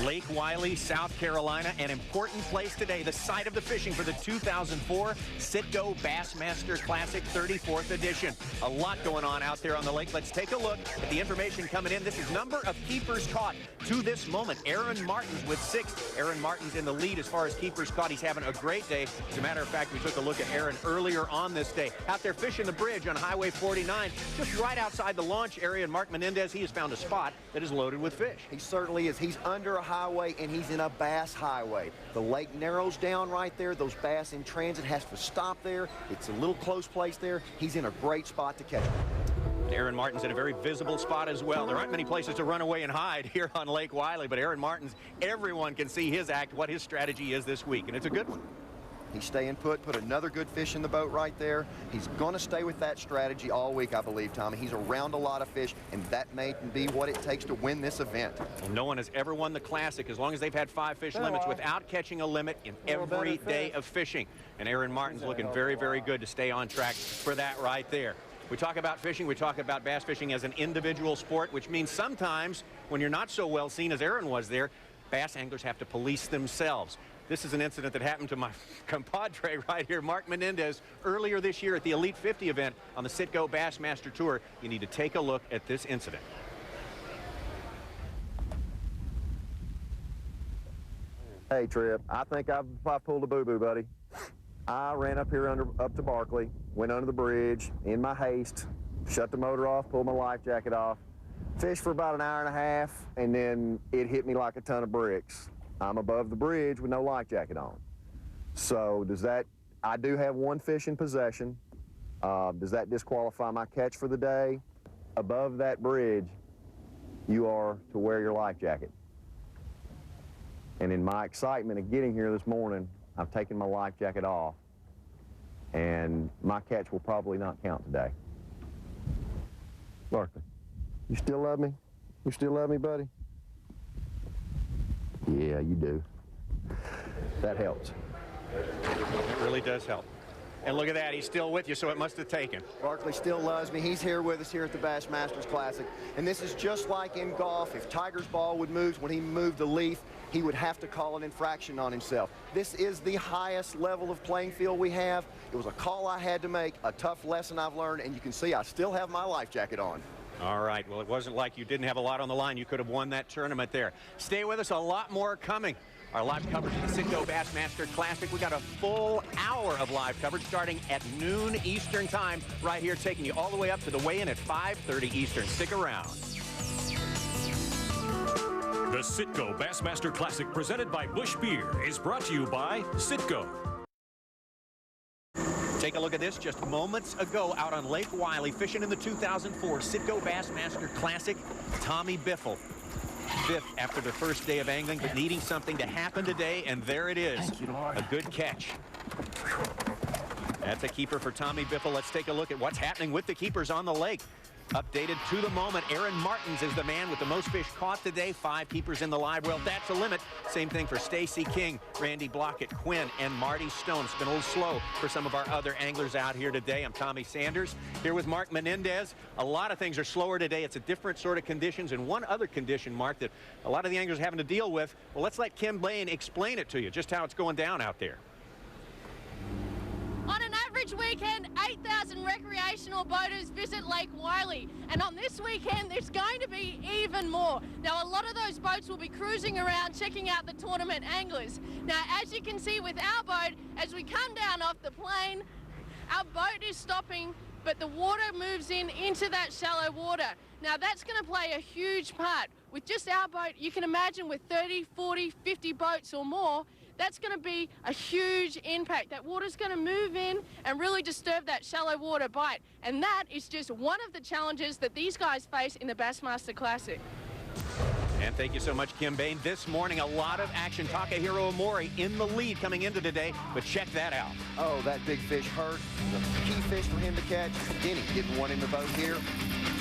Lake Wylie, South Carolina, an important place today, the site of the fishing for the 2004 Citgo Bassmaster Classic 34th edition. A lot going on out there on the lake. Let's take a look at the information coming in. This is number of keepers caught to this moment. Aaron Martins with 6. Aaron Martins in the lead as far as keepers caught. He's having a great day. As a matter of fact, we took a look at Aaron earlier on this day. Out there fishing the bridge on Highway 49, just right outside the launch area. And Mark Menendez, he has found a spot that is loaded with fish. He certainly is. He's under a highway, and he's in a bass highway. The lake narrows down right there. Those bass in transit has to stop there. It's a little close place there. He's in a great spot to catch them. Aaron Martins in a very visible spot as well. There aren't many places to run away and hide here on Lake Wylie, but Aaron Martins, everyone can see his act, what his strategy is this week, and it's a good one. He's staying put another good fish in the boat right there. He's going to stay with that strategy all week, I believe, Tommy. He's around a lot of fish, and that may be what it takes to win this event. Well, no one has ever won the Classic as long as they've had 5 fish limits without catching a limit in every day of fishing. And Aaron Martins looking very, very good to stay on track for that right there. We talk about fishing, we talk about bass fishing as an individual sport, which means sometimes when you're not so well seen as Aaron was there, bass anglers have to police themselves. This is an incident that happened to my compadre right here, Mark Menendez, earlier this year at the Elite 50 event on the Citgo Bassmaster Tour. You need to take a look at this incident. Hey, Trip, I think I pulled a boo-boo, buddy. I ran up here up to Barkley, went under the bridge in my haste, shut the motor off, pulled my life jacket off, fished for about an hour and a half, and then it hit me like a ton of bricks. I'm above the bridge with no life jacket on. So does that, I do have 1 fish in possession. Does that disqualify my catch for the day? Above that bridge, you are to wear your life jacket. And in my excitement of getting here this morning, I've taken my life jacket off, and my catch will probably not count today. Barkley, you still love me? You still love me, buddy? Yeah, you do. That helps. It really does help. And look at that, he's still with you, so it must have taken. Barkley still loves me. He's here with us here at the Bassmasters Classic. And this is just like in golf. If Tiger's ball would move when he moved the leaf, he would have to call an infraction on himself. This is the highest level of playing field we have. It was a call I had to make, a tough lesson I've learned, and you can see I still have my life jacket on. All right, well, it wasn't like you didn't have a lot on the line. You could have won that tournament there. Stay with us, a lot more coming. Our live coverage of the Citgo Bassmaster Classic. We got a full hour of live coverage starting at noon Eastern time right here, taking you all the way up to the weigh-in at 5:30 Eastern. Stick around. The Citgo Bassmaster Classic presented by Busch Beer is brought to you by Citgo. Take a look at this just moments ago out on Lake Wylie fishing in the 2004 Citgo Bassmaster Classic. Tommy Biffle, 5th after the first day of angling, but needing something to happen today, and there it is. Thank you, Lord. A good catch. That's a keeper for Tommy Biffle. Let's take a look at what's happening with the keepers on the lake. Updated to the moment, Aaron Martins is the man with the most fish caught today. 5 keepers in the live well. That's a limit. Same thing for Stacy King, Randy Blockett, Quinn, and Marty Stone. It's been a little slow for some of our other anglers out here today. I'm Tommy Sanders here with Mark Menendez. A lot of things are slower today. It's a different sort of conditions. And one other condition, Mark, that a lot of the anglers are having to deal with. Well, let's let Kim Blaine explain it to you, just how it's going down out there. On an average weekend, 8,000 recreational boaters visit Lake Wylie. And on this weekend, there's going to be even more. Now, a lot of those boats will be cruising around, checking out the tournament anglers. Now, as you can see with our boat, as we come down off the plane, our boat is stopping, but the water moves into that shallow water. Now, that's going to play a huge part. With just our boat, you can imagine with 30, 40, 50 boats or more, that's going to be a huge impact. That water's going to move in and really disturb that shallow water bite. And that is just one of the challenges that these guys face in the Bassmaster Classic. And thank you so much, Kim Bain. This morning, a lot of action. Takahiro Omori in the lead coming into today, but check that out. Oh, that big fish hurt. The key fish for him to catch. Denny didn't want him to boat here.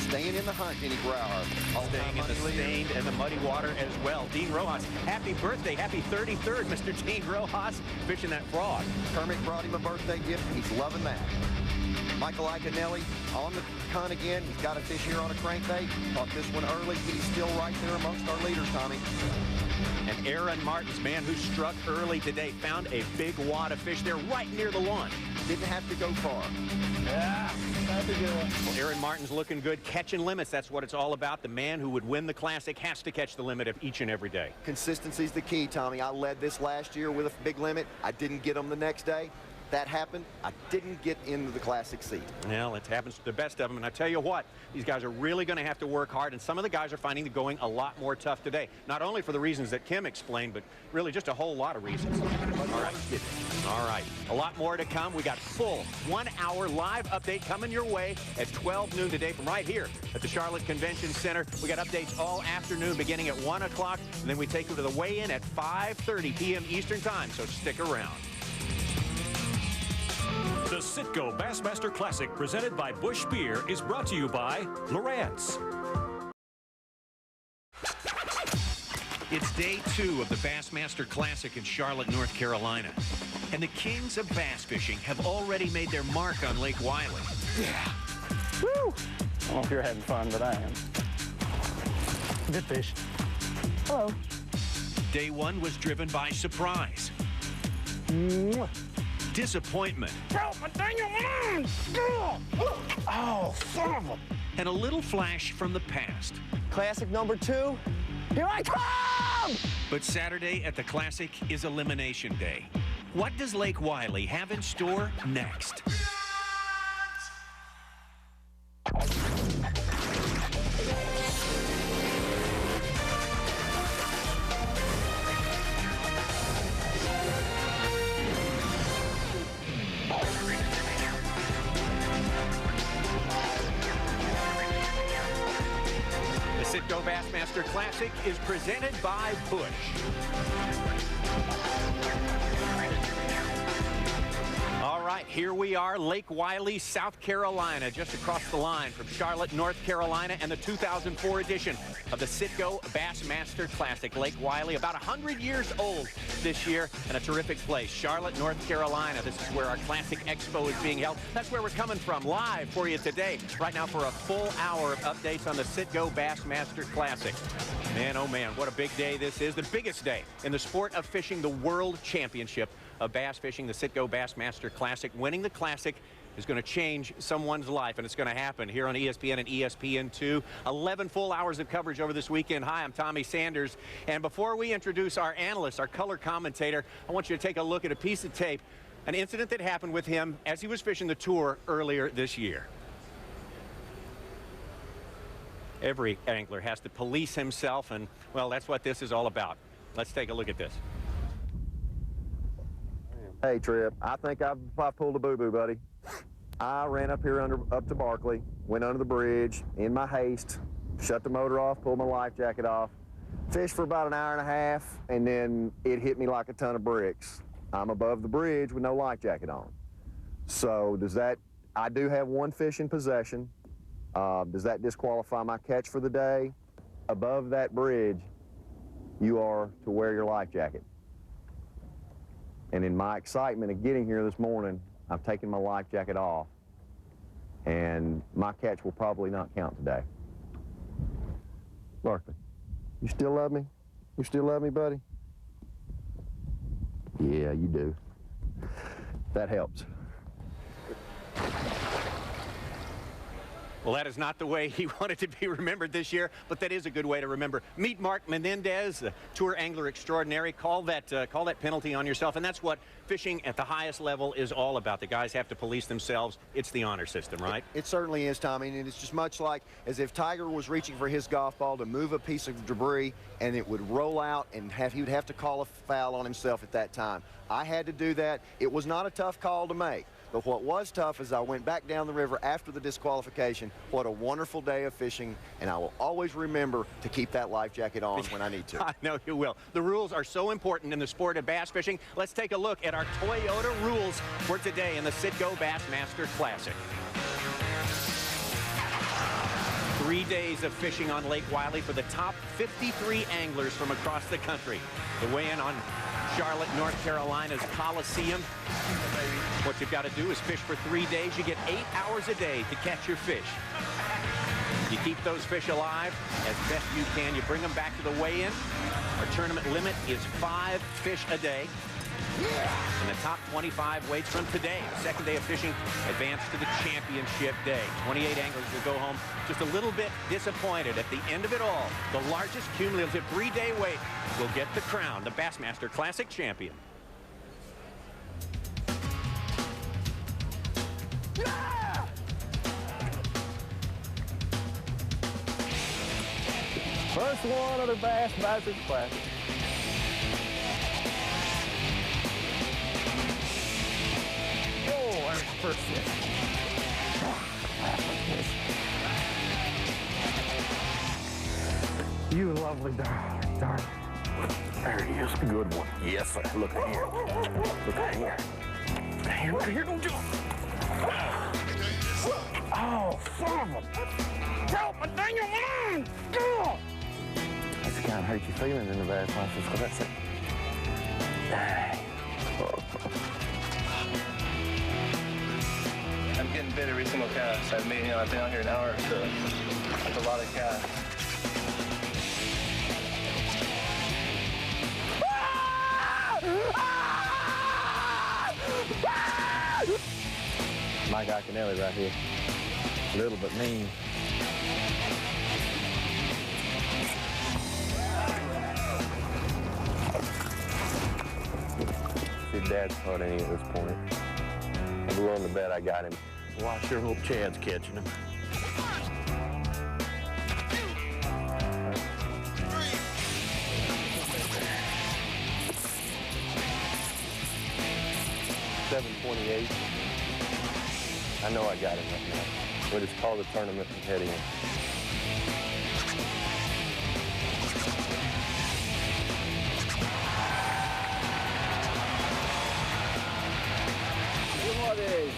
Staying in the hunt, Denny Grauer. Staying in the stained and the muddy water as well. Dean Rojas, happy birthday. Happy 33rd, Mr. Dean Rojas, fishing that frog. Kermit brought him a birthday gift. He's loving that. Michael Iaconelli on the con again. He's got a fish here on a crankbait. Caught this one early. He's still right there amongst our leaders, Tommy. And Aaron Martin's man who struck early today found a big wad of fish there right near the lawn. Didn't have to go far. Yeah, that's a good one. Well, Aaron Martin's looking good, catching limits. That's what it's all about. The man who would win the Classic has to catch the limit of each and every day. Consistency's the key, Tommy. I led this last year with a big limit. I didn't get them the next day. That happened. I didn't get into the Classic seat. Well, it happens to the best of them, and I tell you what, these guys are really going to have to work hard, and some of the guys are finding the going a lot more tough today. Not only for the reasons that Kim explained, but really just a whole lot of reasons. All right. A lot more to come. We got full 1 hour live update coming your way at 12 noon today from right here at the Charlotte Convention Center. We got updates all afternoon beginning at 1 o'clock, and then we take you to the weigh-in at 5:30 p.m. Eastern Time, so stick around. The Citgo Bassmaster Classic presented by Busch Beer is brought to you by Lowrance. It's day 2 of the Bassmaster Classic in Charlotte, North Carolina. And the kings of bass fishing have already made their mark on Lake Wylie. Yeah. Woo! I don't know if you're having fun, but I am. Good fish. Hello. Day 1 was driven by surprise, Mwah. disappointment, Oh, son of a... and a little flash from the past. Classic number 2. Here I come! But Saturday at the Classic is Elimination Day. What does Lake Wylie have in store next? The Citgo Bassmaster Classic is presented by Busch. All right, here we are, Lake Wylie, South Carolina, just across the line from Charlotte, North Carolina, and the 2004 edition of the Citgo Bassmaster Classic. Lake Wylie, about 100 years old this year, and a terrific place. Charlotte, North Carolina. This is where our Classic Expo is being held. That's where we're coming from, live for you today. Right now for a full hour of updates on the Citgo Bassmaster Classic. Man, oh man, what a big day this is. The biggest day in the sport of fishing, the World Championship of Bass Fishing, the Citgo Bassmaster Classic. Winning the Classic is going to change someone's life, and it's going to happen here on ESPN and ESPN2. 11 full hours of coverage over this weekend. Hi, I'm Tommy Sanders, and before we introduce our analyst, our color commentator, I want you to take a look at a piece of tape, an incident that happened with him as he was fishing the tour earlier this year. Every angler has to police himself, and, well, that's what this is all about. Let's take a look at this. Hey, Trip, I think I pulled a boo-boo, buddy. I ran up here up to Barkley, went under the bridge in my haste, shut the motor off, pulled my life jacket off, fished for about an hour and a half, and then it hit me like a ton of bricks. I'm above the bridge with no life jacket on. So does that, I do have one fish in possession. Does that disqualify my catch for the day? Above that bridge, you are to wear your life jacket. And in my excitement of getting here this morning, I've taken my life jacket off, and my catch will probably not count today. Barkley, you still love me? You still love me, buddy? Yeah, you do. That helps. Well, that is not the way he wanted to be remembered this year, but that is a good way to remember. Meet Mark Menendez, the tour angler extraordinary. Call that penalty on yourself, and that's what fishing at the highest level is all about. The guys have to police themselves. It's the honor system, right? It certainly is, Tommy, and it's just much like as if Tiger was reaching for his golf ball to move a piece of debris, and it would roll out, and he would have to call a foul on himself at that time. I had to do that. It was not a tough call to make. But what was tough is I went back down the river after the disqualification. What a wonderful day of fishing, and I will always remember to keep that life jacket on when I need to. I know you will. The rules are so important in the sport of bass fishing. Let's take a look at our Toyota rules for today in the Citgo Bassmaster Classic. 3 days of fishing on Lake Wylie for the top 53 anglers from across the country. The weigh-in on Charlotte, North Carolina's Coliseum. What you've got to do is fish for 3 days. You get 8 hours a day to catch your fish. You keep those fish alive as best you can. You bring them back to the weigh-in. Our tournament limit is 5 fish a day. And the top 25 weights from today, the second day of fishing, advance to the championship day. 28 anglers will go home just a little bit disappointed. At the end of it all, the largest cumulative 3-day weight will get the crown, the Bassmaster Classic champion. First one of the Bassmaster Classic. Oh, there's the first fish. You lovely darling. There he is, a good one. Yes, sir. Look at here. Look at here. Here, don't jump. Oh, son of a... Help me, dang it! That's the kind of hurt your feelings in the Bassmaster Classic. I'm getting bit every single cast. I've been out here an hour, so that's a lot of casts. Mike Iaconelli right here. A little bit mean. See, Dad's caught any at this point. I'm willing to bet I got him. Well, I sure hope Chad's catching him. $7.28. I know I got him right now. But it's called a tournament from heading in. What is?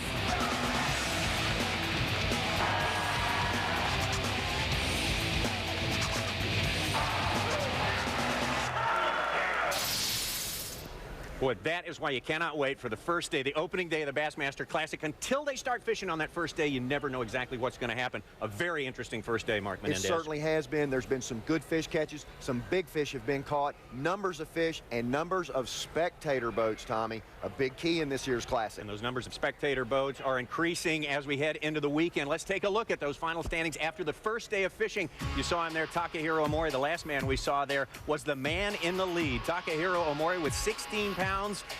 Boy, that is why you cannot wait for the first day, the opening day of the Bassmaster Classic. Until they start fishing on that first day, you never know exactly what's going to happen. A very interesting first day, Mark Menendez. It certainly has been. There's been some good fish catches. Some big fish have been caught. Numbers of fish and numbers of spectator boats, Tommy. A big key in this year's Classic. And those numbers of spectator boats are increasing as we head into the weekend. Let's take a look at those final standings after the first day of fishing. You saw him there, Takahiro Omori. The last man we saw there was the man in the lead. Takahiro Omori with 16 pounds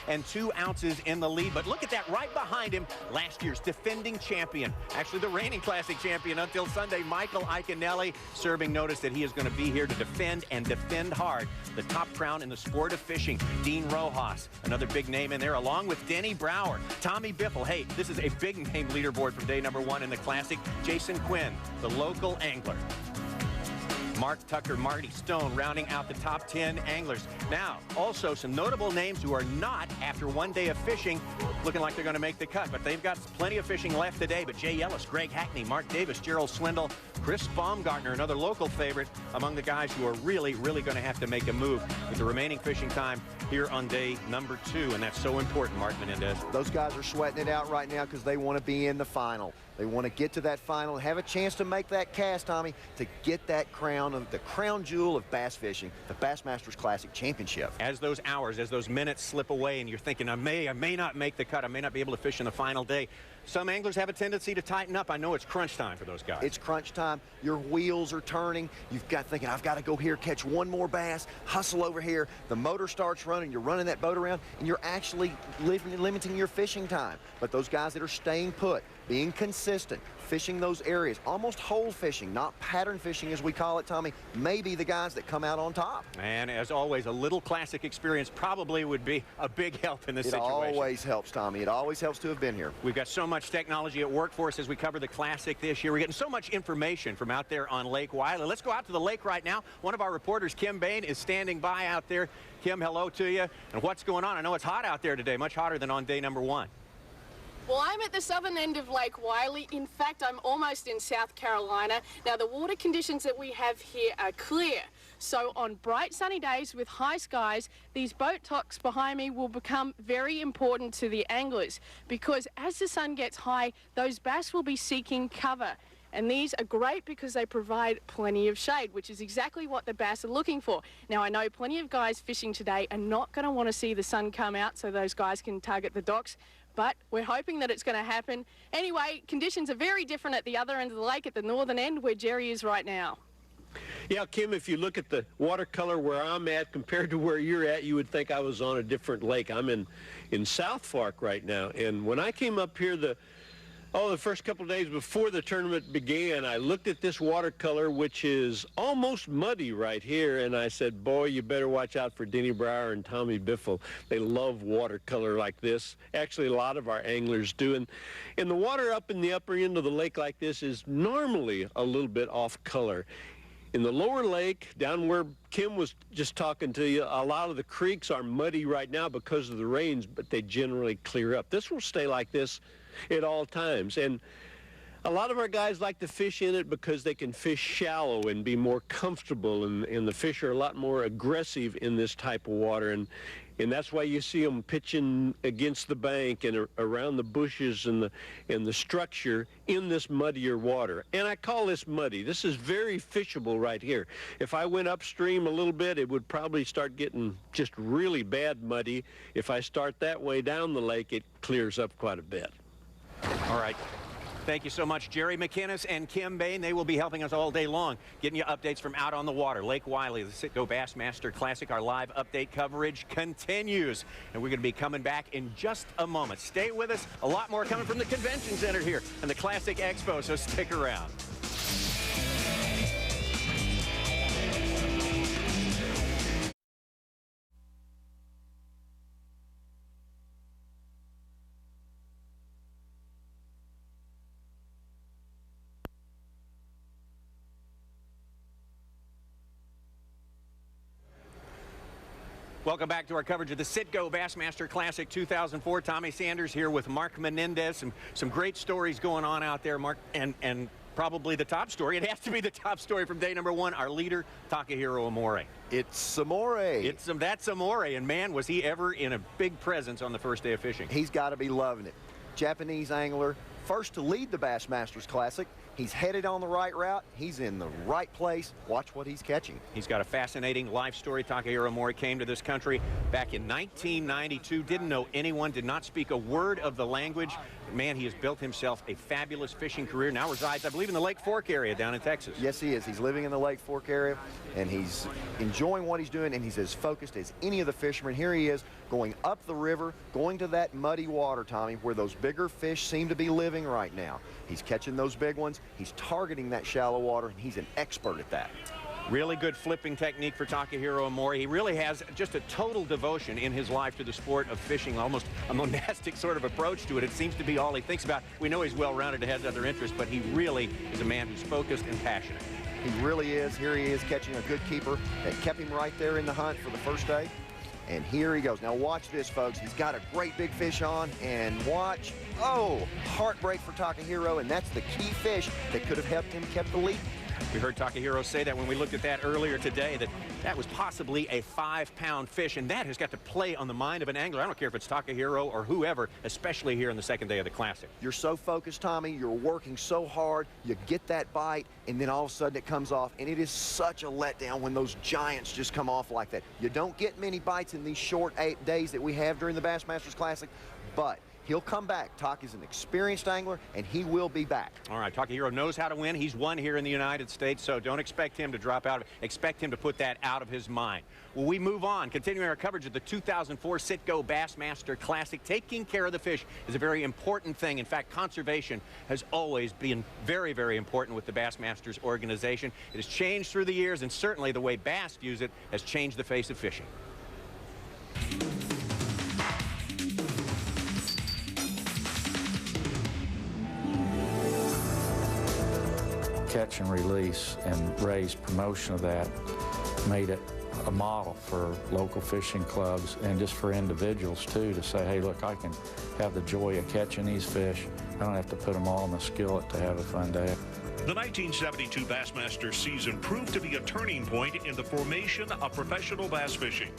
and 2 ounces in the lead. But look at that right behind him, last year's defending champion. Actually, the reigning Classic champion until Sunday, Michael Iaconelli, serving notice that he is going to be here to defend and defend hard the top crown in the sport of fishing. Dean Rojas, another big name in there, along with Denny Brower, Tommy Biffle. Hey, this is a big name leaderboard from day number 1 in the Classic. Jason Quinn, the local angler. Mark Tucker, Marty Stone rounding out the top 10 anglers. Now, also some notable names who are not, after 1 day of fishing, looking like they're going to make the cut. But they've got plenty of fishing left today. But Jay Ellis, Greg Hackney, Mark Davis, Gerald Swindle, Chris Baumgartner, another local favorite among the guys who are really going to have to make a move with the remaining fishing time here on day number 2. And that's so important, Mark Menendez. Those guys are sweating it out right now because they want to be in the final. They want to get to that final and have a chance to make that cast, Tommy, to get that crown, of the crown jewel of bass fishing, the Bassmasters Classic Championship. As those hours, as those minutes slip away and you're thinking, I may not make the cut, I may not be able to fish in the final day, some anglers have a tendency to tighten up. I know it's crunch time for those guys. It's crunch time. Your wheels are turning. You've got thinking, I've got to go here, catch one more bass, hustle over here. The motor starts running. You're running that boat around, and you're actually limiting your fishing time. But those guys that are staying put, being consistent, fishing those areas, almost hole fishing, not pattern fishing as we call it, Tommy, may be the guys that come out on top. And as always, a little Classic experience probably would be a big help in this situation. It always helps, Tommy. It always helps to have been here. We've got so much technology at work for us as we cover the Classic this year. We're getting so much information from out there on Lake Wylie. Let's go out to the lake right now. One of our reporters, Kim Bain, is standing by out there. Kim, hello to you. And what's going on? I know it's hot out there today, much hotter than on day number 1. Well, I'm at the southern end of Lake Wylie. In fact, I'm almost in South Carolina. Now, the water conditions that we have here are clear. So on bright sunny days with high skies, these boat docks behind me will become very important to the anglers, because as the sun gets high, those bass will be seeking cover. And these are great because they provide plenty of shade, which is exactly what the bass are looking for. Now, I know plenty of guys fishing today are not going to want to see the sun come out so those guys can target the docks, but we're hoping that it's going to happen. Anyway, conditions are very different at the other end of the lake, at the northern end where Jerry is right now. Yeah, Kim, if you look at the watercolor where I'm at compared to where you're at, you would think I was on a different lake. I'm in South Fork right now, and when I came up here the first couple of days before the tournament began, I looked at this watercolor, which is almost muddy right here, and I said, boy, you better watch out for Denny Brower and Tommy Biffle. They love watercolor like this. Actually, a lot of our anglers do. And the water up in the upper end of the lake like this is normally a little bit off color. In the lower lake, down where Kim was just talking to you, a lot of the creeks are muddy right now because of the rains, but they generally clear up. This will stay like this at all times. And a lot of our guys like to fish in it because they can fish shallow and be more comfortable, and the fish are a lot more aggressive in this type of water. And that's why you see them pitching against the bank and around the bushes and the structure in this muddier water. And I call this muddy. This is very fishable right here. If I went upstream a little bit, it would probably start getting just really bad muddy. If I start that way down the lake, it clears up quite a bit. All right. Thank you so much, Jerry McInnes and Kim Bain. They will be helping us all day long, getting you updates from out on the water. Lake Wylie, the Citgo Bassmaster Classic. Our live update coverage continues, and we're going to be coming back in just a moment. Stay with us. A lot more coming from the Convention Center here and the Classic Expo, so stick around. Welcome back to our coverage of the Citgo Bassmaster Classic 2004. Tommy Sanders here with Mark Menendez. Some great stories going on out there, Mark, and probably the top story. It has to be the top story from day number one. Our leader, Takahiro Omori. It's Omori. That's Omori, and man, was he ever in a big presence on the first day of fishing. He's got to be loving it. Japanese angler, first to lead the Bassmasters Classic. He's headed on the right route. He's in the right place. Watch what he's catching. He's got a fascinating life story. Takahiro Omori came to this country back in 1992. Didn't know anyone, did not speak a word of the language. Man, he has built himself a fabulous fishing career. Now resides, I believe, in the Lake Fork area down in Texas. Yes, he is. He's living in the Lake Fork area, and he's enjoying what he's doing, and he's as focused as any of the fishermen. Here he is going up the river, going to that muddy water, Tommy, where those bigger fish seem to be living right now. He's catching those big ones. He's targeting that shallow water, and he's an expert at that. Really good flipping technique for Takahiro Omori. He really has just a total devotion in his life to the sport of fishing, almost a monastic sort of approach to it. It seems to be all he thinks about. We know he's well-rounded and has other interests, but he really is a man who's focused and passionate. He really is. Here he is catching a good keeper that kept him right there in the hunt for the first day. And here he goes. Now watch this, folks. He's got a great big fish on, and watch. Oh, heartbreak for Takahiro, and that's the key fish that could have helped him keep the lead. We heard Takahiro say that when we looked at that earlier today, that was possibly a 5-pound fish, and that has got to play on the mind of an angler. I don't care if it's Takahiro or whoever, especially here in the second day of the Classic. You're so focused, Tommy. You're working so hard. You get that bite, and then all of a sudden it comes off, and it is such a letdown when those giants just come off like that. You don't get many bites in these short 8 days that we have during the Bassmasters Classic, but he'll come back. Tak is an experienced angler, and he will be back. All right, Takahiro knows how to win. He's won here in the United States, so don't expect him to drop out. Expect him to put that out of his mind. Well, we move on, continuing our coverage of the 2004 Citgo Bassmaster Classic. Taking care of the fish is a very important thing. In fact, conservation has always been very, very important with the Bassmasters organization. It has changed through the years, and certainly the way Bass views it has changed the face of fishing. Catch and release and Ray's promotion of that made it a model for local fishing clubs and just for individuals too, to say, hey, look, I can have the joy of catching these fish. I don't have to put them all in the skillet to have a fun day. The 1972 Bassmaster season proved to be a turning point in the formation of professional bass fishing.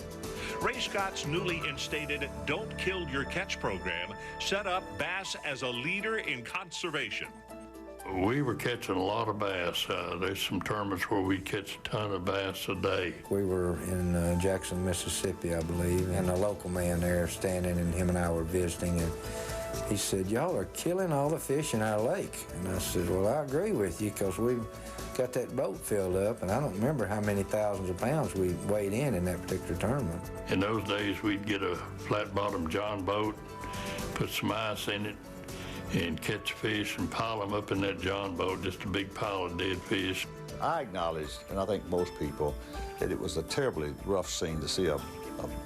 Ray Scott's newly instated Don't Kill Your Catch program set up bass as a leader in conservation. We were catching a lot of bass. There's some tournaments where we catch a ton of bass a day. We were in Jackson, Mississippi, I believe, and a local man there standing, and him and I were visiting, and he said, "Y'all are killing all the fish in our lake." And I said, "Well, I agree with you, because we've got that boat filled up, and I don't remember how many thousands of pounds we weighed in that particular tournament." In those days, we'd get a flat-bottom John boat, put some ice in it, and catch fish and pile them up in that John boat, just a big pile of dead fish. I acknowledge, and I think most people, that it was a terribly rough scene to see a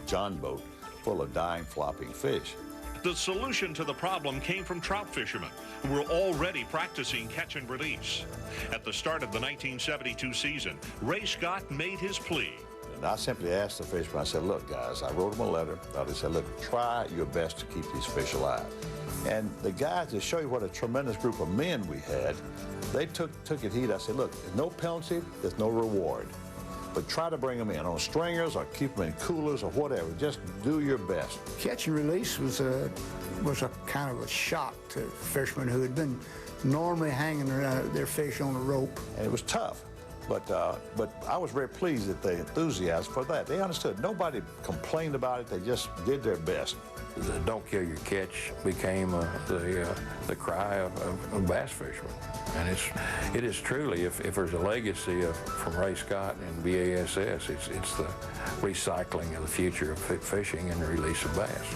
John boat full of dying, flopping fish. The solution to the problem came from trout fishermen who were already practicing catch and release. At the start of the 1972 season, Ray Scott made his plea. And I simply asked the fishermen, I said, "Look, guys," I wrote them a letter. I said, "Look, try your best to keep these fish alive." And the guys, to show you what a tremendous group of men we had, they took it heat. I said, "Look, there's no penalty, there's no reward. But try to bring them in on stringers or keep them in coolers or whatever. Just do your best." Catch and release was a kind of a shock to fishermen who had been normally hanging their fish on a rope. And it was tough. But I was very pleased at the enthusiasm for that. They understood. Nobody complained about it. They just did their best. The Don't Kill Your Catch became the cry of bass fishermen. And it is truly, if there's a legacy from Ray Scott and BASS, it's the recycling of the future of fishing and the release of bass.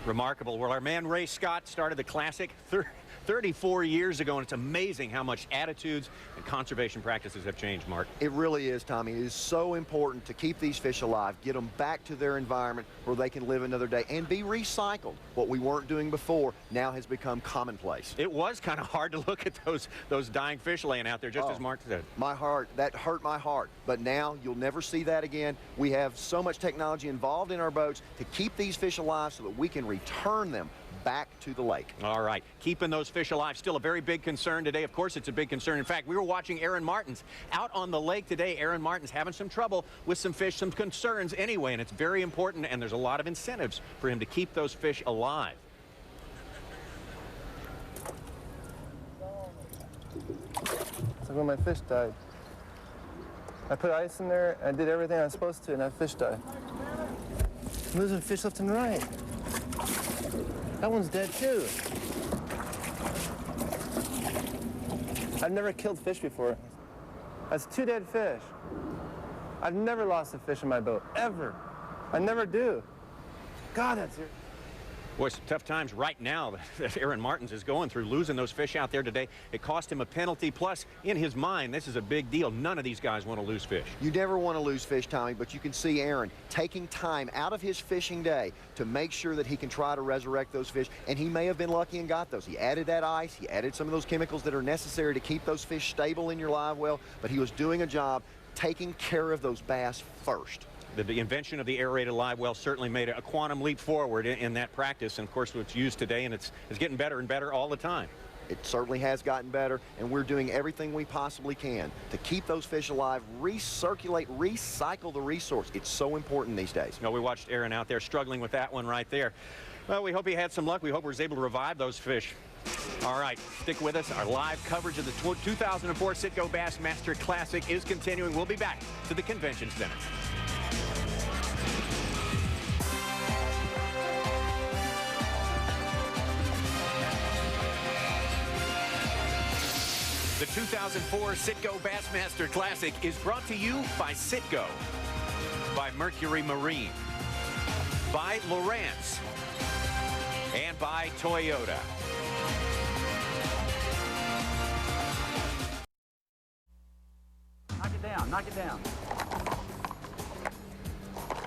Remarkable. Well, our man Ray Scott started the Classic 34 years ago, and it's amazing how much attitudes and conservation practices have changed, Mark. It really is, Tommy. It is so important to keep these fish alive, get them back to their environment where they can live another day and be recycled. What we weren't doing before now has become commonplace. It was kind of hard to look at those dying fish laying out there, just as Mark said. My heart, that hurt my heart. But now you'll never see that again. We have so much technology involved in our boats to keep these fish alive so that we can return them back to the lake. All right, keeping those fish alive, still a very big concern today. Of course, it's a big concern. In fact, we were watching Aaron Martins out on the lake today. Aaron Martins having some trouble with some fish, some concerns anyway, and it's very important, and there's a lot of incentives for him to keep those fish alive. It's like when my fish died. I put ice in there, and I did everything I was supposed to, and that fish died. I'm losing fish left and right. That one's dead too. I've never killed fish before. That's 2 dead fish. I've never lost a fish in my boat, ever. I never do. God, that's here. Boy, some tough times right now that Aaron Martins is going through, losing those fish out there today. It cost him a penalty, plus in his mind, this is a big deal. None of these guys want to lose fish. You never want to lose fish, Tommy, but you can see Aaron taking time out of his fishing day to make sure that he can try to resurrect those fish, and he may have been lucky and got those. He added that ice, he added some of those chemicals that are necessary to keep those fish stable in your live well, but he was doing a job taking care of those bass first. The invention of the aerated live well certainly made a quantum leap forward in that practice, and of course it's used today, and it's getting better and better all the time. It certainly has gotten better, and we're doing everything we possibly can to keep those fish alive, recirculate, recycle the resource. It's so important these days. You know, we watched Aaron out there struggling with that one right there. Well, we hope he had some luck. We hope he was able to revive those fish. All right, stick with us. Our live coverage of the 2004 Citgo Bassmaster Classic is continuing. We'll be back to the Convention Center. The 2004 Citgo Bassmaster Classic is brought to you by Citgo, by Mercury Marine, by Lowrance, and by Toyota. Knock it down, knock it down.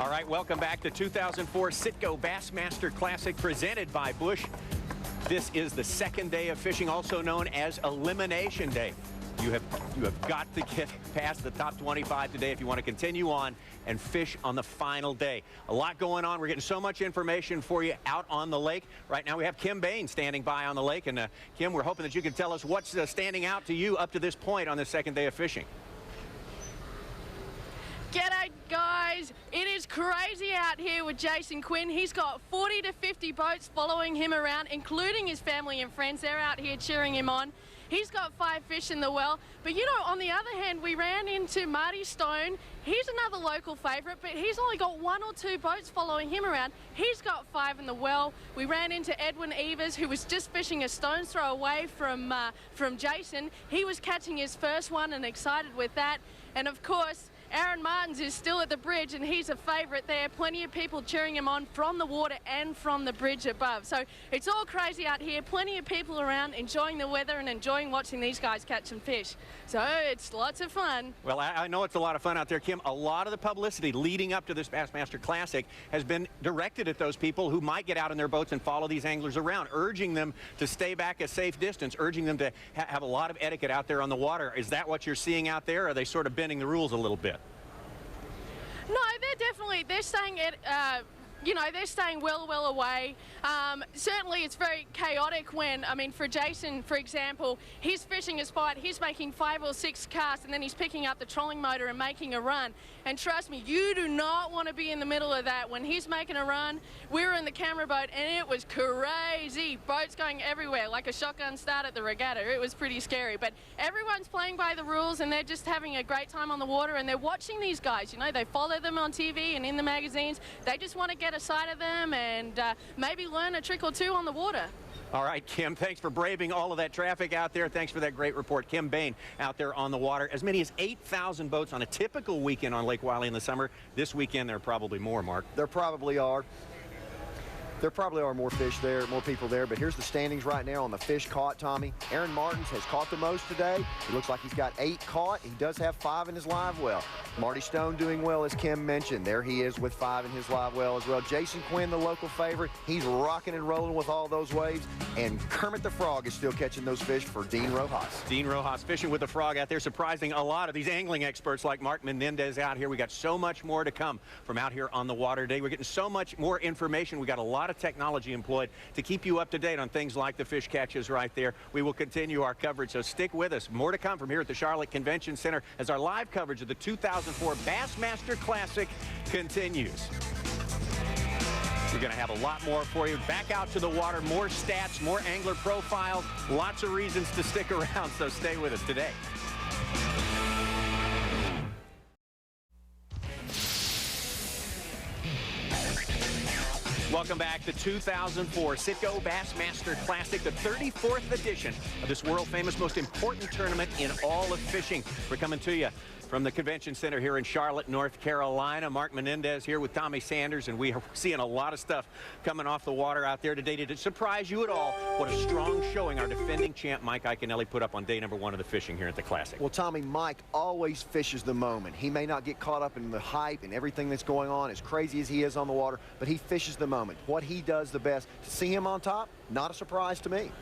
All right, welcome back to 2004 Citgo Bassmaster Classic presented by Busch. This is the second day of fishing, also known as Elimination Day. You have got to get past the top 25 today if you want to continue on and fish on the final day. A lot going on. We're getting so much information for you out on the lake. Right now we have Kim Bain standing by on the lake. And Kim, we're hoping that you can tell us what's standing out to you up to this point on the second day of fishing. G'day guys, it is crazy out here with Jason Quinn. He's got 40 to 50 boats following him around, including his family and friends. They're out here cheering him on. He's got 5 fish in the well, but you know, on the other hand, we ran into Marty Stone. He's another local favorite, but he's only got 1 or 2 boats following him around. He's got 5 in the well. We ran into Edwin Evers, who was just fishing a stone's throw away from Jason. He was catching his first one and excited with that. And of course, Aaron Martins is still at the bridge, and he's a favorite there. Plenty of people cheering him on from the water and from the bridge above. So it's all crazy out here. Plenty of people around enjoying the weather and enjoying watching these guys catch some fish. So it's lots of fun. Well, I know it's a lot of fun out there, Kim. A lot of the publicity leading up to this Bassmaster Classic has been directed at those people who might get out in their boats and follow these anglers around, urging them to stay back a safe distance, urging them to have a lot of etiquette out there on the water. Is that what you're seeing out there, or are they sort of bending the rules a little bit? No, they're staying you know, they're staying well away. Certainly it's very chaotic when, I mean, for Jason, for example, he's fishing a spot, he's making 5 or 6 casts, and then he's picking up the trolling motor and making a run. And trust me, you do not want to be in the middle of that. When he's making a run, we were in the camera boat, and it was crazy. Boats going everywhere, like a shotgun start at the regatta. It was pretty scary. But everyone's playing by the rules, and they're just having a great time on the water, and they're watching these guys. You know, they follow them on TV and in the magazines. They just want to get a sight of them and maybe learn a trick or 2 on the water. All right, Kim, thanks for braving all of that traffic out there. Thanks for that great report. Kim Bain out there on the water. As many as 8,000 boats on a typical weekend on Lake Wylie in the summer. This weekend, there are probably more, Mark. There probably are. There probably are more fish there, more people there, but here's the standings right now on the fish caught, Tommy. Aaron Martins has caught the most today. It looks like he's got 8 caught. He does have 5 in his live well. Marty Stone doing well, as Kim mentioned. There he is with 5 in his live well as well. Jason Quinn, the local favorite, he's rocking and rolling with all those waves. And Kermit the Frog is still catching those fish for Dean Rojas. Dean Rojas fishing with the frog out there, surprising a lot of these angling experts like Mark Menendez out here. We got so much more to come from out here on the water today. We're getting so much more information. We got a lot of technology employed to keep you up to date on things like the fish catches right there. We will continue our coverage, so stick with us. More to come from here at the Charlotte Convention Center as our live coverage of the 2004 Bassmaster Classic continues. We're going to have a lot more for you. Back out to the water, more stats, more angler profiles, lots of reasons to stick around, so stay with us today. Welcome back to 2004 Citgo Bassmaster Classic, the 34th edition of this world-famous, most important tournament in all of fishing. We're coming to you from the Convention Center here in Charlotte, North Carolina. Mark Menendez here with Tommy Sanders, and we are seeing a lot of stuff coming off the water out there today. Did it surprise you at all what a strong showing our defending champ Mike Iaconelli put up on day number 1 of the fishing here at the Classic? Well, Tommy, Mike always fishes the moment. He may not get caught up in the hype and everything that's going on, as crazy as he is on the water, but he fishes the moment. What he does the best. To see him on top, not a surprise to me.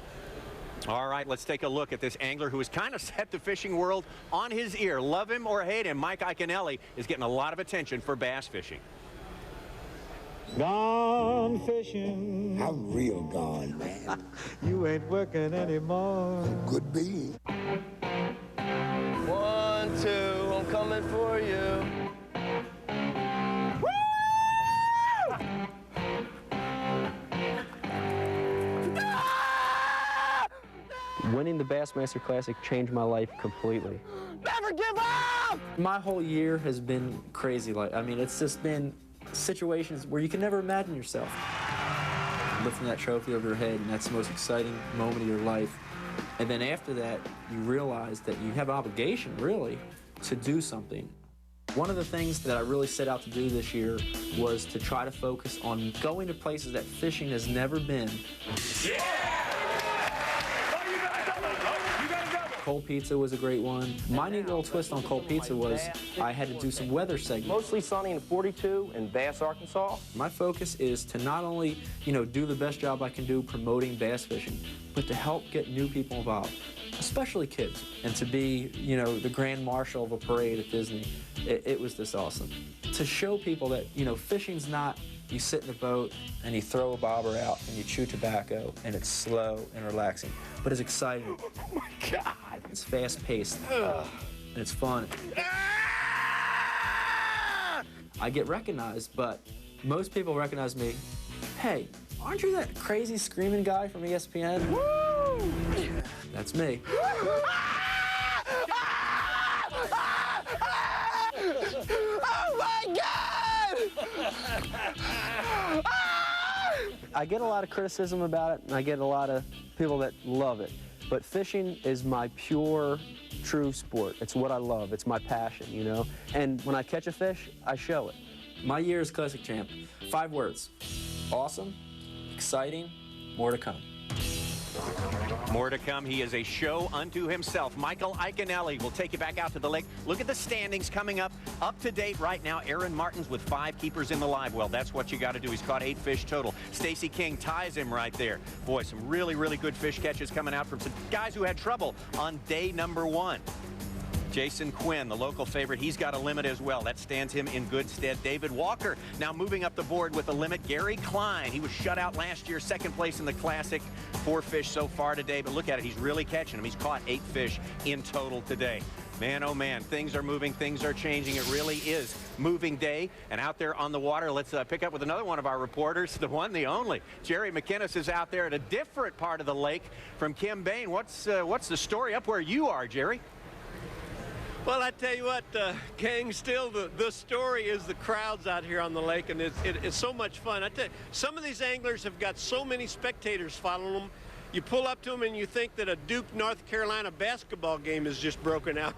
All right, let's take a look at this angler who has kind of set the fishing world on his ear. Love him or hate him, Mike Iaconelli is getting a lot of attention for bass fishing. Gone fishing. How real gone, man. You ain't working anymore. Could be. 1, 2, I'm coming for you. Winning the Bassmaster Classic changed my life completely. Never give up! My whole year has been crazy. I mean, it's just been situations where you can never imagine yourself. Lifting that trophy over your head, and that's the most exciting moment of your life. And then after that, you realize that you have an obligation, really, to do something. One of the things that I really set out to do this year was to try to focus on going to places that fishing has never been. Yeah! Cold pizza was a great one. My neat little twist on cold pizza was I had to do some weather segments. Mostly sunny in 42 in Bass, Arkansas. My focus is to not only, do the best job I can do promoting bass fishing, but to help get new people involved. especially kids. And to be, you know, the grand marshal of a parade at Disney, it was just awesome. To show people that, you know, fishing's not you sit in a boat and you throw a bobber out and you chew tobacco and it's slow and relaxing, but it's exciting. Oh my God. It's fast-paced and it's fun. I get recognized, but most people recognize me. Hey, aren't you that crazy screaming guy from ESPN? Woo! That's me. Oh my God! I get a lot of criticism about it, and I get a lot of people that love it. But fishing is my pure, true sport. It's what I love. It's my passion, you know? And when I catch a fish, I show it. My year as classic champ, 5 words. Awesome, exciting, more to come. More to come. He is a show unto himself. Michael Iaconelli will take you back out to the lake. Look at the standings coming up to date right now. Aaron Martin's with 5 keepers in the live well. That's what you got to do. He's caught 8 fish total. Stacy King ties him right there. Boy, some really, really good fish catches coming out from some guys who had trouble on day number 1. Jason Quinn, the local favorite, he's got a limit as well. That stands him in good stead. David Walker now moving up the board with a limit. Gary Klein, he was shut out last year, 2nd place in the Classic. 4 fish so far today, but look at it. He's really catching them. He's caught 8 fish in total today. Man, oh man, things are moving, things are changing. It really is moving day. And out there on the water, let's pick up with another one of our reporters, the one, the only. Jerry McInnes is out there at a different part of the lake from Kim Bain. What's the story up where you are, Jerry? Well, I tell you what, gang, still the story is the crowds out here on the lake, and it's so much fun. I tell you, some of these anglers have got so many spectators following them. You pull up to them and you think that a Duke, North Carolina basketball game is just broken out,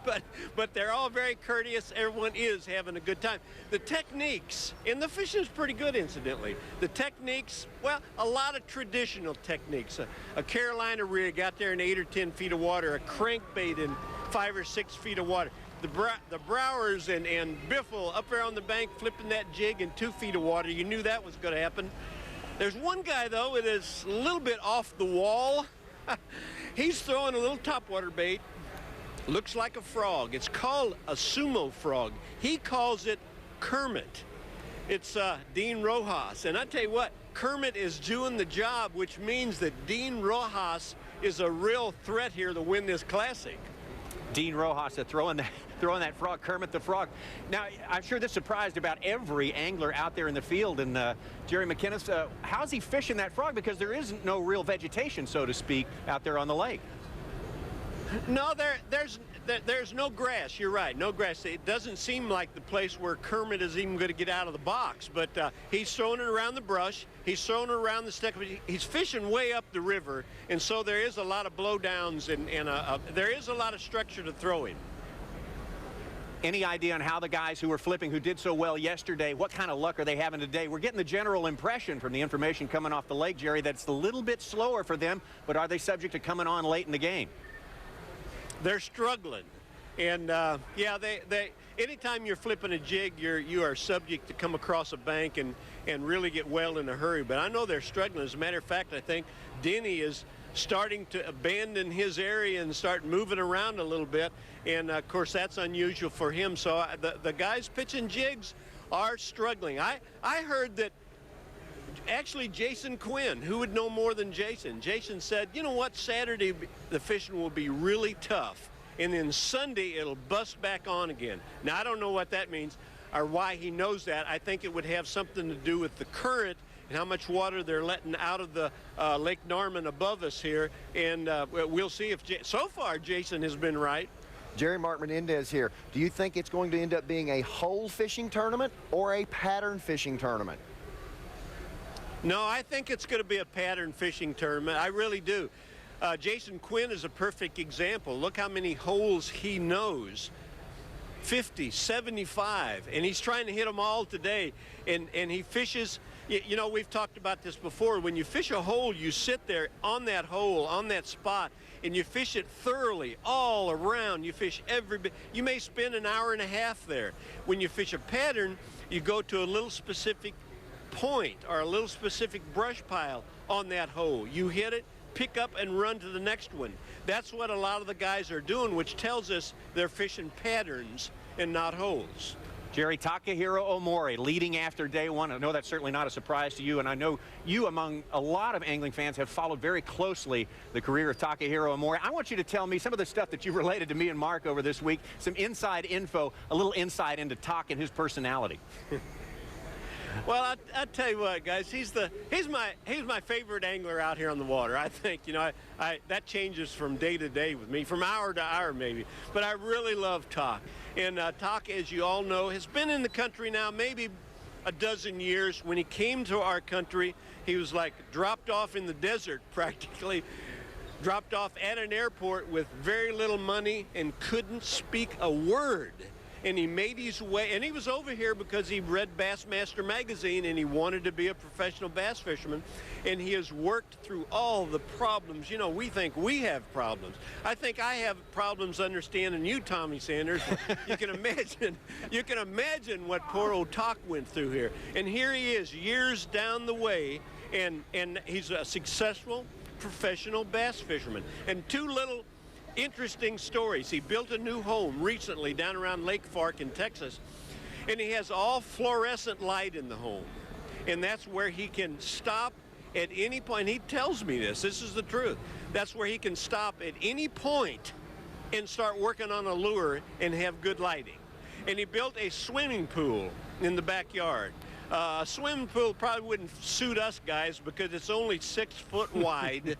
but they're all very courteous. Everyone is having a good time. The techniques, and the fishing's pretty good, incidentally. The techniques, well, a lot of traditional techniques. A Carolina rig out there in 8 or 10 feet of water, a crankbait in 5 or 6 feet of water. The Browers and Biffle up there on the bank flipping that jig in 2 feet of water. You knew that was going to happen. There's one guy, though, that is a little bit off the wall. He's throwing a little topwater bait. Looks like a frog. It's called a sumo frog. He calls it Kermit. It's Dean Rojas. And I tell you what, Kermit is doing the job, which means that Dean Rojas is a real threat here to win this Classic. Dean Rojas throwing that frog, Kermit the Frog. Now, I'm sure this surprised about every angler out there in the field. And Jerry McInnes, how's he fishing that frog? Because there isn't no real vegetation, so to speak, out there on the lake. No, there's no grass. You're right, no grass. It doesn't seem like the place where Kermit is even going to get out of the box. But he's throwing it around the brush. He's throwing it around the stick. He's fishing way up the river, and so there is a lot of blowdowns and there is a lot of structure to throw him. Any idea on how the guys who were flipping, who did so well yesterday, what kind of luck are they having today? We're getting the general impression from the information coming off the lake, Jerry, that it's a little bit slower for them, but are they subject to coming on late in the game? They're struggling. And yeah, anytime you're flipping a jig, you are subject to come across a bank and really get well in a hurry. But I know they're struggling. As a matter of fact, I think Denny is starting to abandon his area and start moving around a little bit. And of course, that's unusual for him. So the guys pitching jigs are struggling. I heard that actually Jason Quinn, who would know more than Jason? Jason said, you know what, Saturday the fishing will be really tough, and then Sunday it'll bust back on again. Now, I don't know what that means or why he knows that. I think it would have something to do with the current and how much water they're letting out of the Lake Norman above us here, and we'll see if so far Jason has been right. Jerry Mark Menendez here. Do you think it's going to end up being a hole fishing tournament or a pattern fishing tournament? No, I think it's going to be a pattern fishing tournament. I really do. Jason Quinn is a perfect example. Look how many holes he knows. 50, 75, and he's trying to hit them all today. And he fishes, you know, we've talked about this before. When you fish a hole, you sit there on that hole, on that spot, and you fish it thoroughly all around. You fish every bit. You may spend an hour and a half there. When you fish a pattern, you go to a little specific point or a little specific brush pile on that hole. You hit it, pick up and run to the next one. That's what a lot of the guys are doing, which tells us they're fishing patterns and not holes. Jerry, Takahiro Omori leading after day one. I know that's certainly not a surprise to you, and I know you, among a lot of angling fans, have followed very closely the career of Takahiro Omori. I want you to tell me some of the stuff that you've related to me and Mark over this week, some inside info, a little insight into Tak and his personality. Well, I tell you what, guys, he's my favorite angler out here on the water. I think, you know, that changes from day to day with me, from hour to hour maybe. But I really love Tak. And Tak, as you all know, has been in the country now maybe a dozen years. When he came to our country, he was like dropped off in the desert practically, dropped off at an airport with very little money and couldn't speak a word. And he made his way, and he was over here because he read Bassmaster magazine and he wanted to be a professional bass fisherman. And he has worked through all the problems. You know, we think we have problems. I think I have problems understanding you, Tommy Sanders. You can imagine what poor old Tak went through here. And here he is, years down the way, and he's a successful professional bass fisherman. And two little interesting stories. He built a new home recently down around Lake Fork in Texas, and he has all fluorescent light in the home, and that's where he can stop at any point. He tells me this is the truth. That's where he can stop at any point and start working on a lure and have good lighting. And he built a swimming pool in the backyard. A swimming pool probably wouldn't suit us guys because it's only 6 foot wide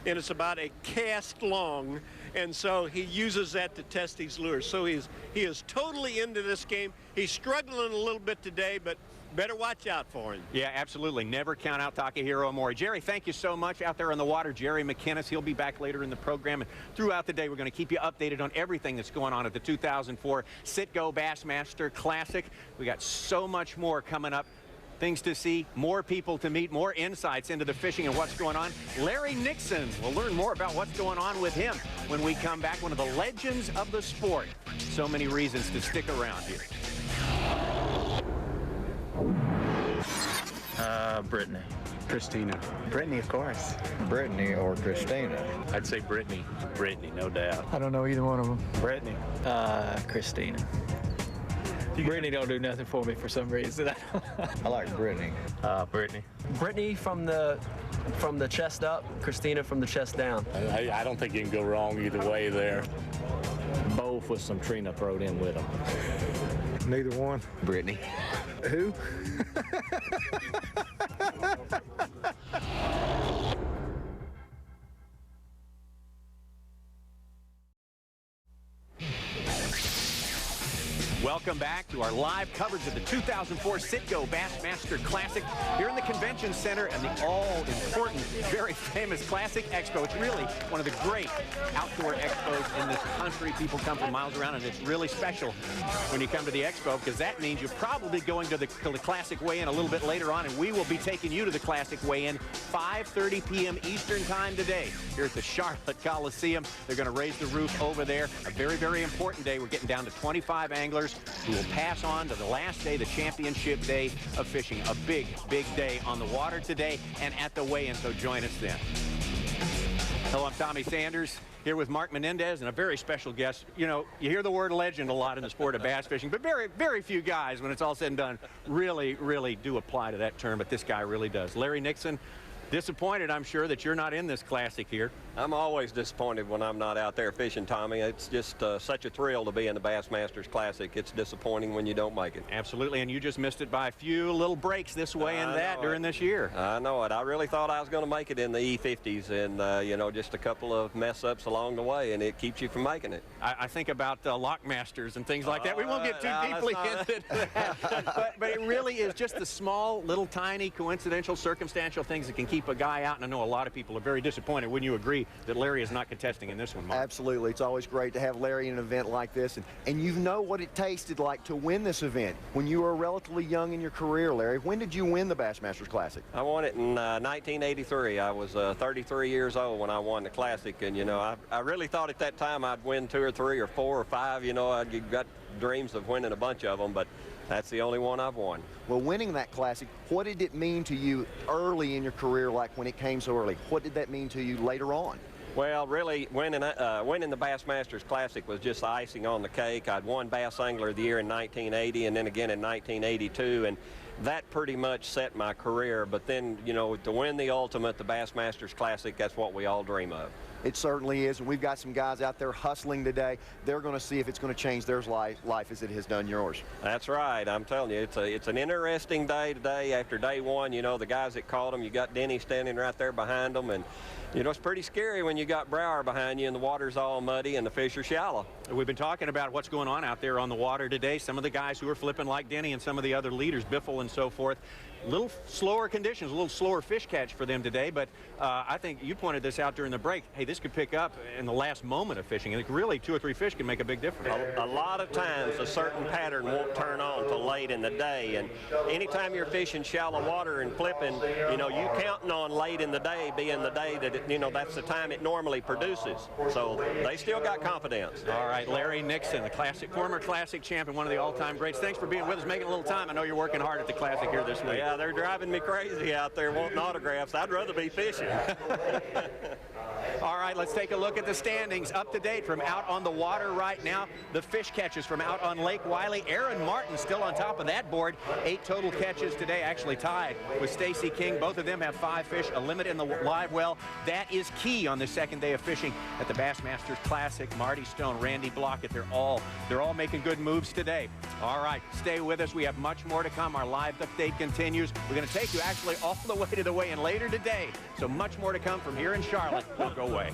and it's about a cast long, and so he uses that to test these lures. So he is totally into this game. He's struggling a little bit today, but better watch out for him. Yeah, absolutely. Never count out Takahiro Omori. Jerry, thank you so much out there on the water. Jerry McInnes, he'll be back later in the program. And throughout the day, we're going to keep you updated on everything that's going on at the 2004 Citgo Bassmaster Classic. We got so much more coming up. Things to see, more people to meet, more insights into the fishing and what's going on. Larry Nixon, we'll learn more about what's going on with him when we come back. One of the legends of the sport. So many reasons to stick around here. Brittany. Christina. Brittany, of course. Brittany or Christina. I'd say Brittany. Brittany, no doubt. I don't know either one of them. Brittany. Christina. Brittany don't do nothing for me for some reason. I like Brittany. Brittany. Brittany from the chest up, Christina from the chest down. I don't think you can go wrong either way there. Both with some Trina thrown in with them. Neither one. Brittany. Who? Welcome back to our live coverage of the 2004 Citgo Bassmaster Classic here in the Convention Center and the all-important, very famous Classic Expo. It's really one of the great outdoor expos in this country. People come from miles around, and it's really special when you come to the expo because that means you're probably going to the Classic weigh-in a little bit later on, and we will be taking you to the Classic weigh-in 5:30 p.m. Eastern Time today here at the Charlotte Coliseum. They're going to raise the roof over there. A very, very important day. We're getting down to 25 anglers who will pass on to the last day, the championship day of fishing. A big, big day on the water today and at the weigh-in, so join us then. Hello, I'm Tommy Sanders, here with Mark Menendez and a very special guest. You know, you hear the word legend a lot in the sport of bass fishing, but very, very few guys, when it's all said and done, really, really do apply to that term, but this guy really does. Larry Nixon, disappointed, I'm sure, that you're not in this Classic here. I'm always disappointed when I'm not out there fishing, Tommy. It's just such a thrill to be in the Bassmasters Classic. It's disappointing when you don't make it. Absolutely, and you just missed it by a few little breaks this way and that during this year. I know it. I really thought I was going to make it in the E50s, and, you know, just a couple of mess-ups along the way, and it keeps you from making it. I think about Lockmasters and things like that. We won't get too deeply into that. but it really is just the small, little, tiny, coincidental, circumstantial things that can keep a guy out, and I know a lot of people are very disappointed. Wouldn't you agree that Larry is not contesting in this one, Mark? Absolutely. It's always great to have Larry in an event like this, and you know what it tasted like to win this event when you were relatively young in your career, Larry. When did you win the Bassmasters Classic? I won it in 1983. I was 33 years old when I won the Classic, and, you know, I really thought at that time I'd win 2 or 3 or 4 or 5. You know, I got dreams of winning a bunch of them, but That's the only one I've won. Well, winning that classic, what did it mean to you early in your career, like when it came so early? What did that mean to you later on? Well, really, winning the Bassmasters Classic was just the icing on the cake. I'd won Bass Angler of the Year in 1980 and then again in 1982, and that pretty much set my career. But then, you know, to win the ultimate, the Bassmasters Classic, that's what we all dream of. It certainly is, and we've got some guys out there hustling today. They're going to see if it's going to change their life as it has done yours. That's right. I'm telling you, it's an interesting day today. After day one, you know, the guys that caught them, you got Denny standing right there behind them, and you know, it's pretty scary when you got Brower behind you and the water's all muddy and the fish are shallow. We've been talking about what's going on out there on the water today. Some of the guys who are flipping like Denny and some of the other leaders, Biffle and so forth. A little slower conditions, a little slower fish catch for them today, but I think you pointed this out during the break. Hey, this could pick up in the last moment of fishing, and really 2 or 3 fish can make a big difference. A lot of times a certain pattern won't turn on till late in the day, and anytime you're fishing shallow water and flipping, you know, you counting on late in the day being the day that, you know, that's the time it normally produces. So they still got confidence. All right, Larry Nixon, the former Classic champion, one of the all-time greats. Thanks for being with us, making a little time. I know you're working hard at the Classic here this week. Yeah, they're driving me crazy out there wanting autographs. I'd rather be fishing. All right, let's take a look at the standings. Up to date from out on the water right now. The fish catches from out on Lake Wylie. Aaron Martin still on top of that board. 8 total catches today, actually tied with Stacy King. Both of them have 5 fish, a limit in the live well. That is key on the second day of fishing at the Bassmasters Classic. Marty Stone, Randy Blockett, they're all making good moves today. All right, stay with us. We have much more to come. Our live update continues. We're going to take you actually all the way to the weigh-in later today. So much more to come from here in Charlotte. Don't go away.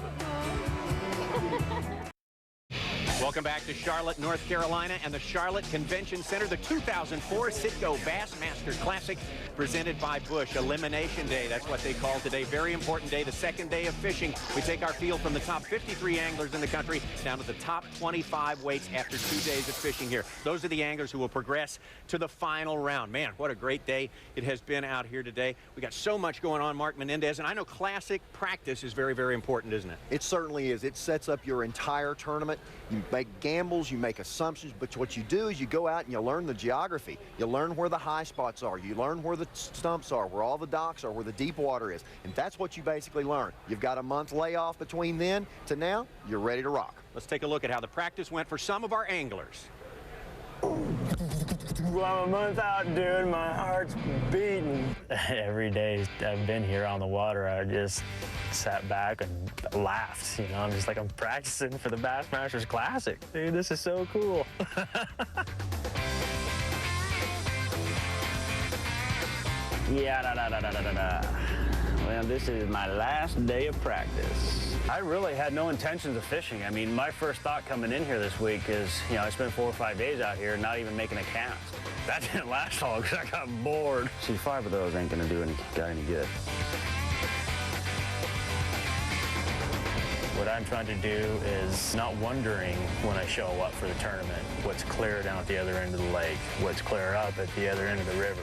Welcome back to Charlotte, North Carolina, and the Charlotte Convention Center. The 2004 Citgo Bassmaster Classic presented by Bush. Elimination Day, that's what they call today. Very important day, the second day of fishing. We take our field from the top 53 anglers in the country down to the top 25 weights after 2 days of fishing here. Those are the anglers who will progress to the final round. Man, what a great day it has been out here today. We got so much going on, Mark Menendez, and I know classic practice is very, very important, isn't it? It certainly is. It sets up your entire tournament. You make gambles, you make assumptions, but what you do is you go out and you learn the geography. You learn where the high spots are. You learn where the stumps are, where all the docks are, where the deep water is. And that's what you basically learn. You've got a month layoff between then to now. You're ready to rock. Let's take a look at how the practice went for some of our anglers. Well, I'm a month out, dude. My heart's beating. Every day I've been here on the water, I just sat back and laughed. You know, I'm just like, I'm practicing for the Bassmasters Classic. Dude, this is so cool. Well, this is my last day of practice. I really had no intentions of fishing. I mean, my first thought coming in here this week is, you know, I spent 4 or 5 days out here not even making a cast. That didn't last long because I got bored. See, 5 of those ain't gonna do any good. What I'm trying to do is not wondering when I show up for the tournament what's clear down at the other end of the lake, what's clear up at the other end of the river.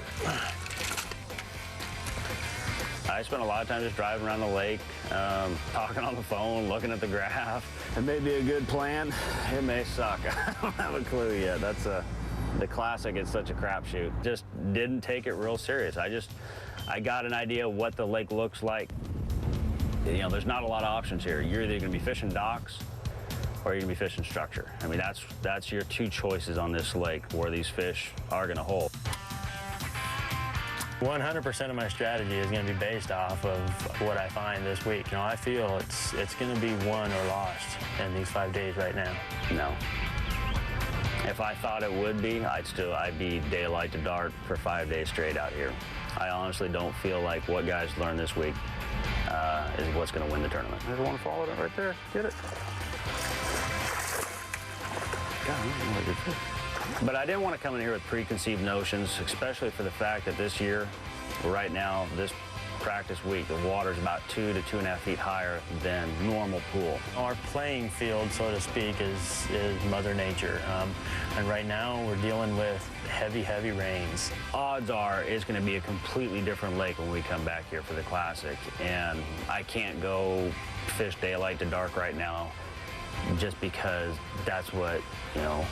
I spent a lot of time just driving around the lake, talking on the phone, looking at the graph. It may be a good plan. It may suck. I don't have a clue yet. That's the Classic is such a crapshoot. Just didn't take it real serious. I got an idea of what the lake looks like. You know, there's not a lot of options here. You're either going to be fishing docks or you're going to be fishing structure. I mean, that's your 2 choices on this lake where these fish are going to hold. 100% of my strategy is going to be based off of what I find this week. You know, I feel it's going to be won or lost in these 5 days right now. No. If I thought it would be, I'd be daylight to dark for 5 days straight out here. I honestly don't feel like what guys learned this week is what's going to win the tournament. There's one followed it right there. Get it. God, that's a good fish. But I didn't want to come in here with preconceived notions, especially for the fact that this year, right now, this practice week, the water's about 2 to 2.5 feet higher than normal pool. Our playing field, so to speak, is Mother Nature. And right now, we're dealing with heavy, heavy rains. Odds are it's going to be a completely different lake when we come back here for the Classic. And I can't go fish daylight to dark right now just because that's what, you know,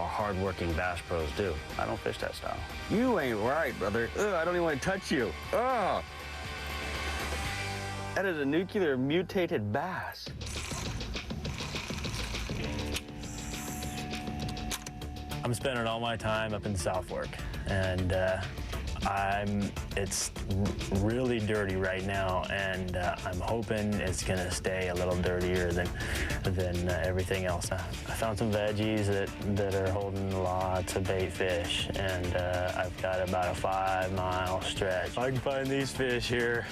hardworking bass pros do. I don't fish that style. You ain't right, brother. Ugh, I don't even want to touch you. Ugh. That is a nuclear mutated bass. I'm spending all my time up in South Fork, and it's really dirty right now, and I'm hoping it's gonna stay a little dirtier than everything else. I found some veggies that are holding lots of bait fish, and I've got about a 5-mile stretch. I can find these fish here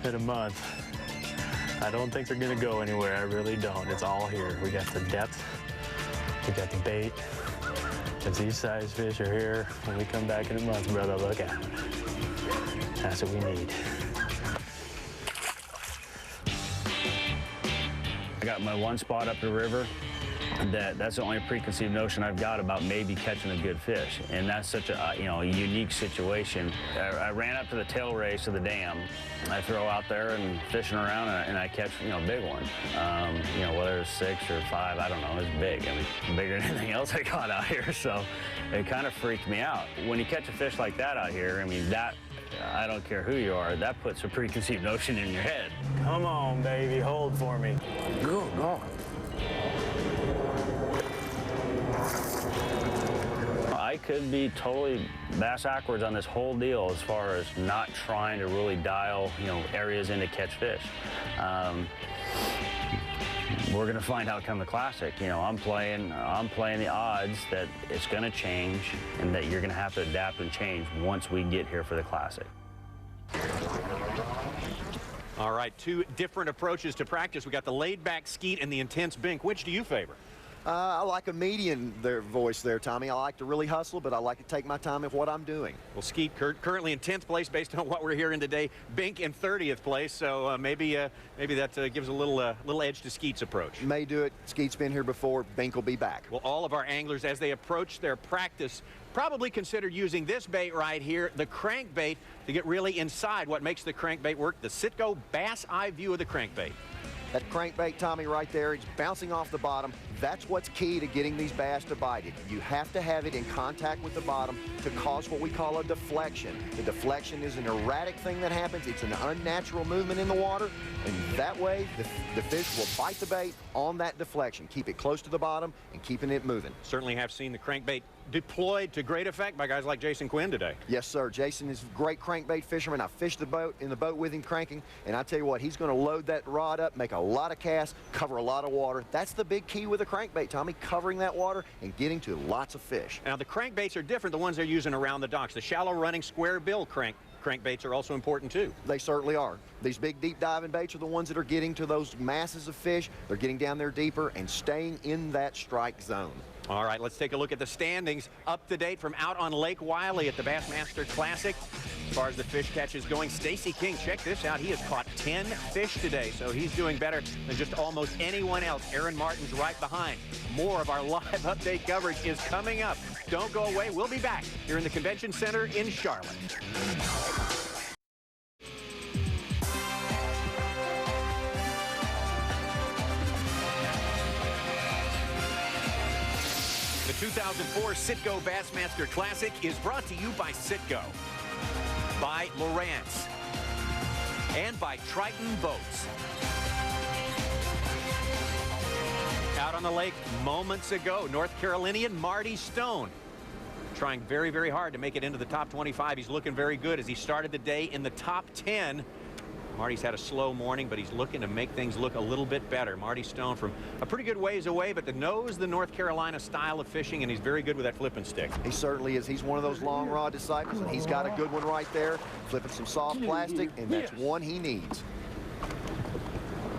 in a month. I don't think they're gonna go anywhere, I really don't. It's all here. We got the depth, we got the bait. If these size fish are here when we come back in a month, brother, look out. That's what we need. I got my one spot up the river. That's the only preconceived notion I've got about maybe catching a good fish, and that's such a a unique situation. I ran up to the tail race of the dam. I throw out there and fishing around, and I catch a big one. Whether it's 6 or 5, I don't know. It's big. I mean, bigger than anything else I caught out here. So it kind of freaked me out. When you catch a fish like that out here, I mean I don't care who you are, that puts a preconceived notion in your head. Come on, baby, hold for me. Good God. I could be totally bass backwards on this whole deal as far as not trying to really dial, areas in to catch fish. We're gonna find out come the Classic. I'm playing the odds that it's gonna change and that you're gonna have to adapt and change once we get here for the Classic. All right, 2 different approaches to practice. We got the laid-back skeet and the intense bink. Which do you favor? I like a median voice there, Tommy. I like to really hustle, but I like to take my time at what I'm doing. Well, Skeet currently in 10th place based on what we're hearing today. Bink in 30th place, so maybe that gives a little edge to Skeet's approach. May do it. Skeet's been here before. Bink will be back. Well, all of our anglers, as they approach their practice, probably considered using this bait right here, the crankbait, to get really inside what makes the crankbait work, the Citgo Bass Eye view of the crankbait. That crankbait, Tommy, right there, it's bouncing off the bottom. That's what's key to getting these bass to bite it. You have to have it in contact with the bottom to cause what we call a deflection. The deflection is an erratic thing that happens. It's an unnatural movement in the water, and that way the fish will bite the bait on that deflection. Keep it close to the bottom and keeping it moving. Certainly have seen the crankbait deployed to great effect by guys like Jason Quinn today. Yes, sir. Jason is a great crankbait fisherman. I fished in the boat with him cranking, and I tell you what, he's going to load that rod up, make a lot of casts, cover a lot of water. That's the big key with a crankbait, Tommy, covering that water and getting to lots of fish. Now, the crankbaits are different, the ones they're using around the docks. The shallow running square bill crankbaits are also important too. They certainly are. These big deep diving baits are the ones that are getting to those masses of fish. They're getting down there deeper and staying in that strike zone. All right, let's take a look at the standings up to date from out on Lake Wylie at the Bassmaster Classic. As far as the fish catch is going, Stacy King, check this out. He has caught 10 fish today, so he's doing better than just almost anyone else. Aaron Martin's right behind. More of our live update coverage is coming up. Don't go away. We'll be back here in the Convention Center in Charlotte. The 2004 Citgo Bassmaster Classic is brought to you by Citgo, by Lowrance, and by Triton Boats. Out on the lake moments ago, North Carolinian Marty Stone trying very, very hard to make it into the top 25. He's looking very good as he started the day in the top 10. Marty's had a slow morning, but he's looking to make things look a little bit better. Marty Stone from a pretty good ways away, but knows the North Carolina style of fishing, and he's very good with that flipping stick. He certainly is. He's one of those long rod disciples, and he's got a good one right there, flipping some soft plastic, and that's one he needs.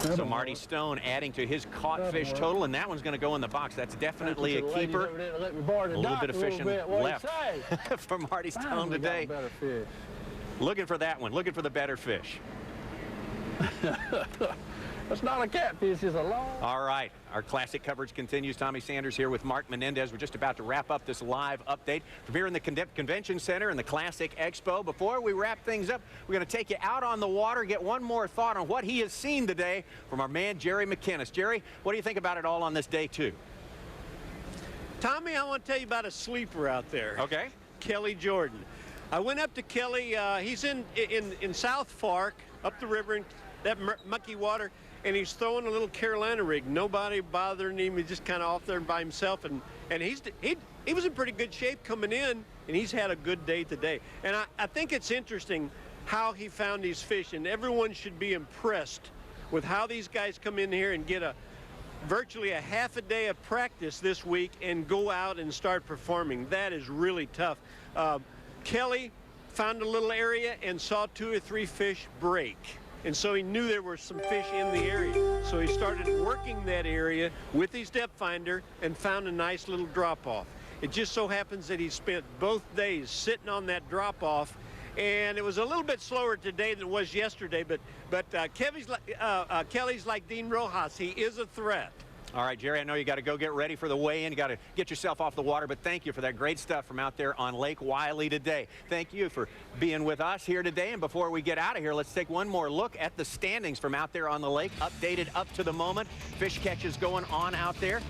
So Marty Stone adding to his caught fish total, and that one's going to go in the box. That's definitely a keeper. A little bit of fishing left for Marty Stone today. Looking for that one, looking for the better fish. That's not a catfish, it's a long. All right, our classic coverage continues. Tommy Sanders here with Mark Menendez. We're just about to wrap up this live update from here in the Convention Center and the Classic Expo. Before we wrap things up, we're going to take you out on the water, get one more thought on what he has seen today from our man Jerry McKinnis. Jerry, what do you think about it all on this day 2? Tommy, I want to tell you about a sleeper out there. Okay. Kelly Jordan. I went up to Kelly. He's in South Fork, up the river in that mucky water, and he's throwing a little Carolina rig. Nobody bothering him. He's just kind of off there by himself, and he was in pretty good shape coming in, and he's had a good day today. And I think it's interesting how he found these fish, and everyone should be impressed with how these guys come in here and get virtually a half a day of practice this week and go out and start performing. That is really tough. Kelly found a little area and saw 2 or 3 fish break. And so he knew there were some fish in the area. So he started working that area with his depth finder and found a nice little drop-off. It just so happens that he spent both days sitting on that drop-off, and it was a little bit slower today than it was yesterday, but Kelly's like Dean Rojas. He is a threat. All right, Jerry, I know you got to go get ready for the weigh-in. You got to get yourself off the water, but thank you for that great stuff from out there on Lake Wylie today. Thank you for being with us here today. And before we get out of here, let's take one more look at the standings from out there on the lake, updated up to the moment. Fish catches going on out there.